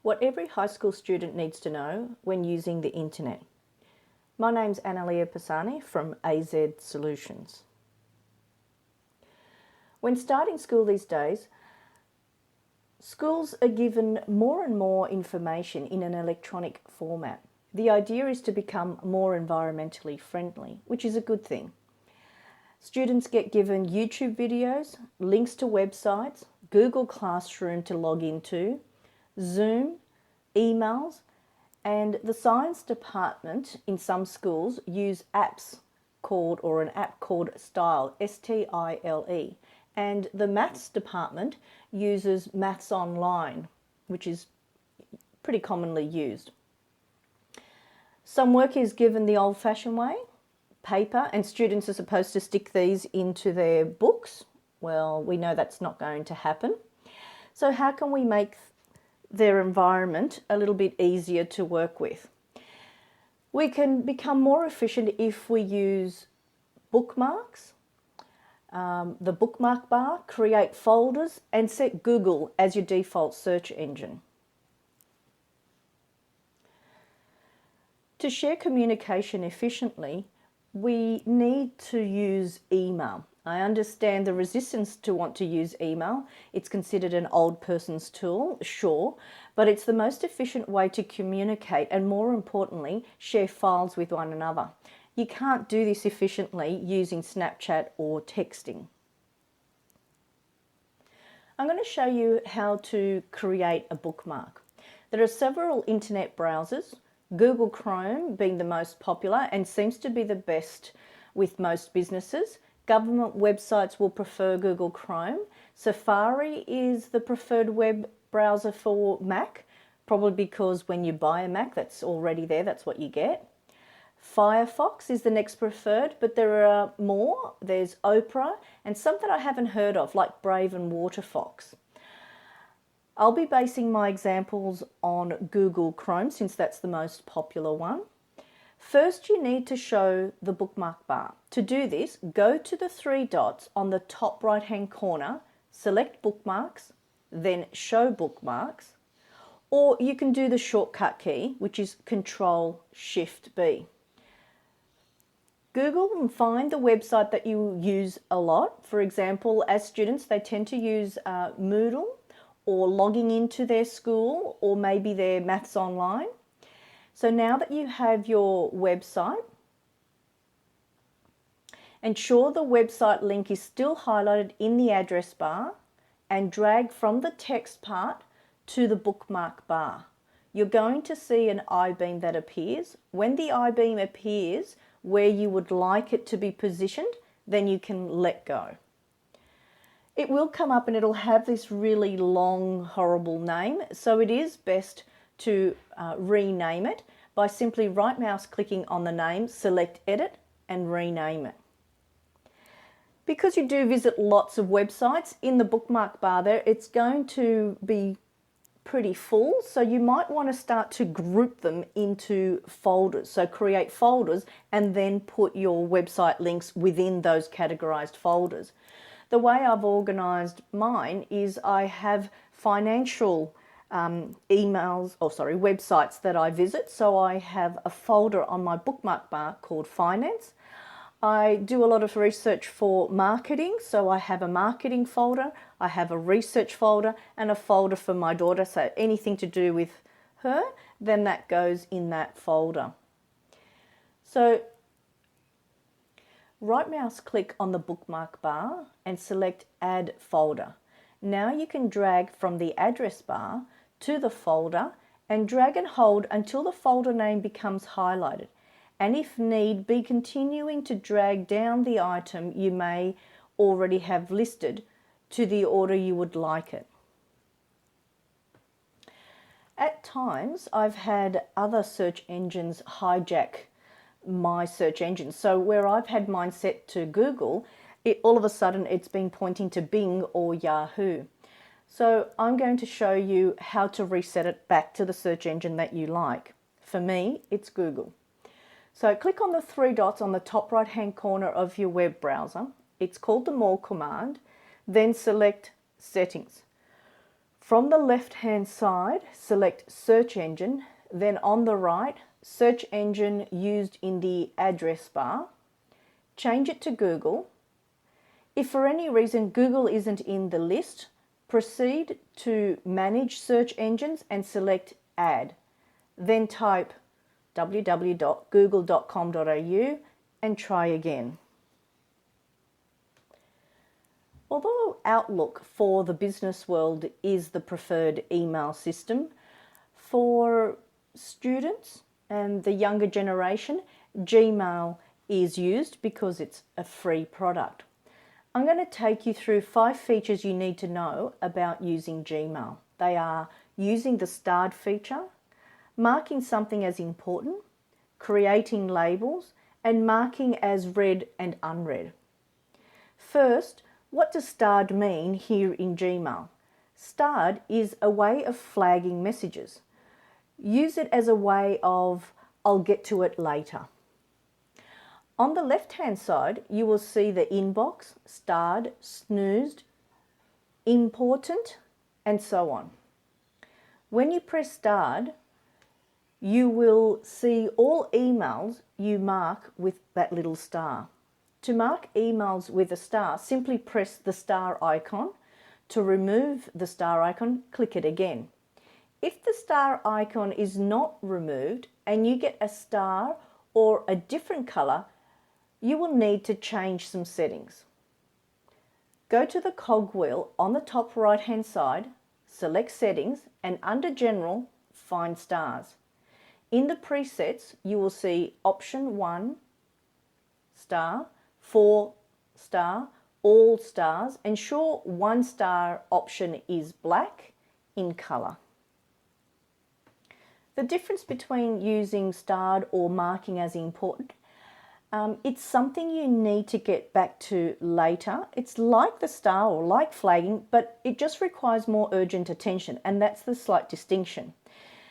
What every high school student needs to know when using the internet. My name's Analir Pisani from AZ Solutions. When starting school these days, schools are given more and more information in an electronic format. The idea is to become more environmentally friendly, which is a good thing. Students get given YouTube videos, links to websites, Google Classroom to log into, Zoom, emails, and the science department in some schools use apps called, or an app called Style, S-T-I-L-E, and the maths department uses Maths Online, which is pretty commonly used. Some work is given the old-fashioned way, paper, and students are supposed to stick these into their books. Well, we know that's not going to happen. So how can we make their environment a little bit easier to work with? We can become more efficient if we use bookmarks, the bookmark bar, create folders, and set Google as your default search engine. To share communication efficiently, we need to use email. I understand the resistance to want to use email. It's considered an old person's tool, sure, but it's the most efficient way to communicate and, more importantly, share files with one another. You can't do this efficiently using Snapchat or texting. I'm going to show you how to create a bookmark. There are several internet browsers, Google Chrome being the most popular and seems to be the best with most businesses. Government websites will prefer Google Chrome. Safari is the preferred web browser for Mac, probably because when you buy a Mac that's already there, that's what you get. Firefox is the next preferred, but there are more. There's Opera and some that I haven't heard of, like Brave and Waterfox. I'll be basing my examples on Google Chrome since that's the most popular one. First, you need to show the bookmark bar. To do this, go to the three dots on the top right-hand corner, select Bookmarks, then Show Bookmarks, or you can do the shortcut key, which is Control-Shift-B. Google and find the website that you use a lot. For example, as students, they tend to use Moodle or logging into their school or maybe their Maths Online. So now that you have your website, ensure the website link is still highlighted in the address bar and drag from the text part to the bookmark bar. You're going to see an I-beam that appears. When the I-beam appears where you would like it to be positioned, then you can let go. It will come up and it'll have this really long, horrible name, so it is best to rename it by simply right mouse clicking on the name, select Edit and rename it. Because you do visit lots of websites, in the bookmark bar there, it's going to be pretty full, so you might want to start to group them into folders. So create folders and then put your website links within those categorized folders. The way I've organised mine is I have financial websites that I visit. So I have a folder on my bookmark bar called Finance. I do a lot of research for marketing, so I have a marketing folder, I have a research folder and a folder for my daughter, so anything to do with her, then that goes in that folder. So right mouse click on the bookmark bar and select Add Folder. Now you can drag from the address bar to the folder and drag and hold until the folder name becomes highlighted. And if need be, continuing to drag down the item you may already have listed to the order you would like it. At times, I've had other search engines hijack my search engine. So where I've had mine set to Google, all of a sudden it's been pointing to Bing or Yahoo. So I'm going to show you how to reset it back to the search engine that you like. For me, it's Google. So click on the three dots on the top right hand corner of your web browser. It's called the More command. Then select Settings. From the left-hand side, select Search Engine, then on the right, Search Engine used in the address bar. Change it to Google. If for any reason Google isn't in the list, proceed to Manage Search Engines and select Add. Then type www.google.com.au and try again. Although Outlook for the business world is the preferred email system, for students and the younger generation, Gmail is used because it's a free product. I'm going to take you through 5 features you need to know about using Gmail. They are using the starred feature, marking something as important, creating labels, and marking as read and unread. First, what does starred mean here in Gmail? Starred is a way of flagging messages. Use it as a way of, I'll get to it later. On the left-hand side, you will see the inbox, starred, snoozed, important, and so on. When you press starred, you will see all emails you mark with that little star. To mark emails with a star, simply press the star icon. To remove the star icon, click it again. If the star icon is not removed and you get a star or a different color, you will need to change some settings. Go to the cogwheel on the top right hand side, select Settings, and under General, find Stars. In the presets, you will see Option 1 star, 4 star, all stars. Ensure 1 star option is black in color. The difference between using starred or marking as important, it's something you need to get back to later. It's like the star or like flagging, but it just requires more urgent attention, and that's the slight distinction.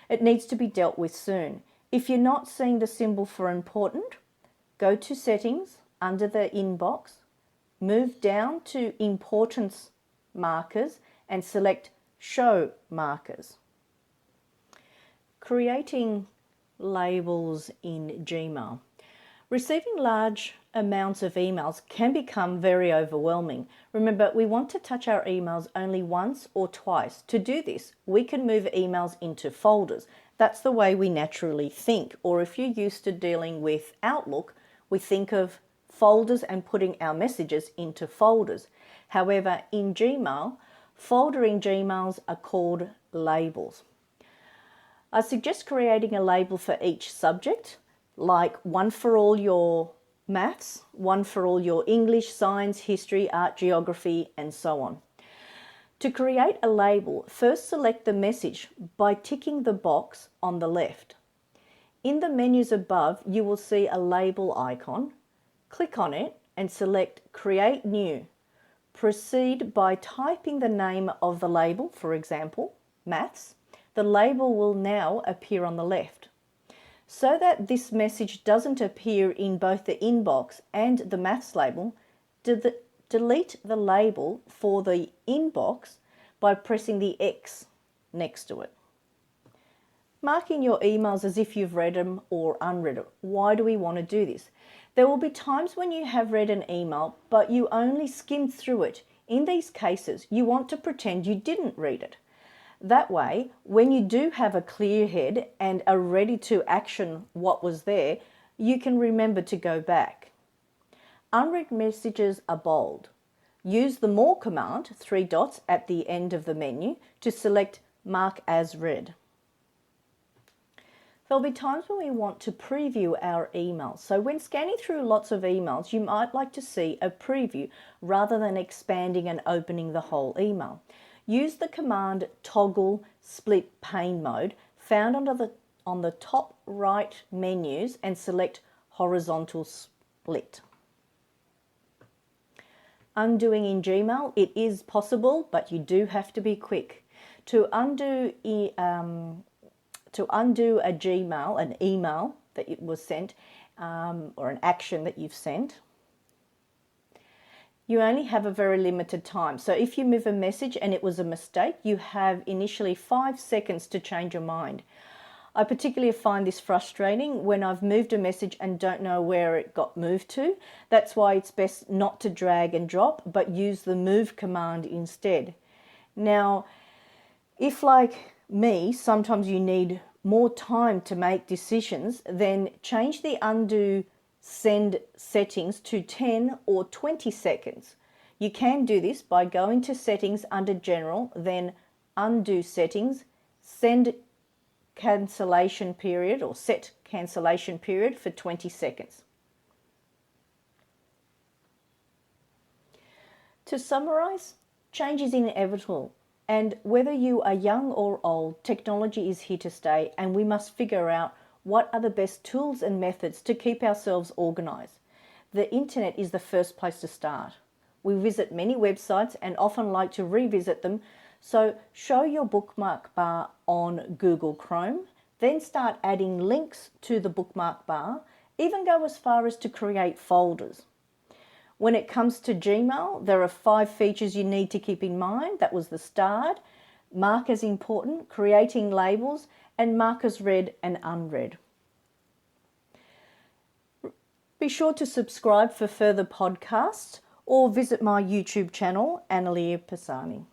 It needs to be dealt with soon. If you're not seeing the symbol for important, go to Settings under the inbox, move down to Importance Markers and select Show Markers. Creating labels in Gmail. Receiving large amounts of emails can become very overwhelming. Remember, we want to touch our emails only once or twice. To do this, we can move emails into folders. That's the way we naturally think. Or if you're used to dealing with Outlook, we think of folders and putting our messages into folders. However, in Gmail, foldering Gmails are called labels. I suggest creating a label for each subject, like one for all your maths, one for all your English, science, history, art, geography, and so on. To create a label, first select the message by ticking the box on the left. In the menus above, you will see a label icon. Click on it and select Create New. Proceed by typing the name of the label, for example, Maths. The label will now appear on the left. So that this message doesn't appear in both the inbox and the Maths label, delete the label for the inbox by pressing the X next to it. Marking your emails as if you've read them or unread them. Why do we want to do this? There will be times when you have read an email, but you only skimmed through it. In these cases, you want to pretend you didn't read it. That way, when you do have a clear head and are ready to action what was there, you can remember to go back. Unread messages are bold. Use the More command, 3 dots at the end of the menu, to select Mark as Read. There'll be times when we want to preview our emails. So when scanning through lots of emails, you might like to see a preview rather than expanding and opening the whole email. Use the command Toggle Split Pane Mode found on the top right menus and select Horizontal Split. Undoing in Gmail, it is possible, but you do have to be quick. To undo a Gmail, an email that it was sent, or an action that you've sent, You only have a very limited time. So if you move a message and it was a mistake, you have initially 5 seconds to change your mind. I particularly find this frustrating when I've moved a message and don't know where it got moved to. That's why it's best not to drag and drop, but use the move command instead. Now, if like me, sometimes you need more time to make decisions, then change the undo send settings to 10 or 20 seconds. You can do this by going to settings under general, then undo settings, send cancellation period or set cancellation period for 20 seconds. To summarize, change is inevitable, and whether you are young or old, technology is here to stay, and we must figure out what are the best tools and methods to keep ourselves organized. The internet is the first place to start. We visit many websites and often like to revisit them, so show your bookmark bar on Google Chrome, then start adding links to the bookmark bar, even go as far as to create folders. When it comes to Gmail, there are 5 features you need to keep in mind. That was the start, mark as important, creating labels, and mark as read and unread. Be sure to subscribe for further podcasts or visit my YouTube channel, Analir Pisani.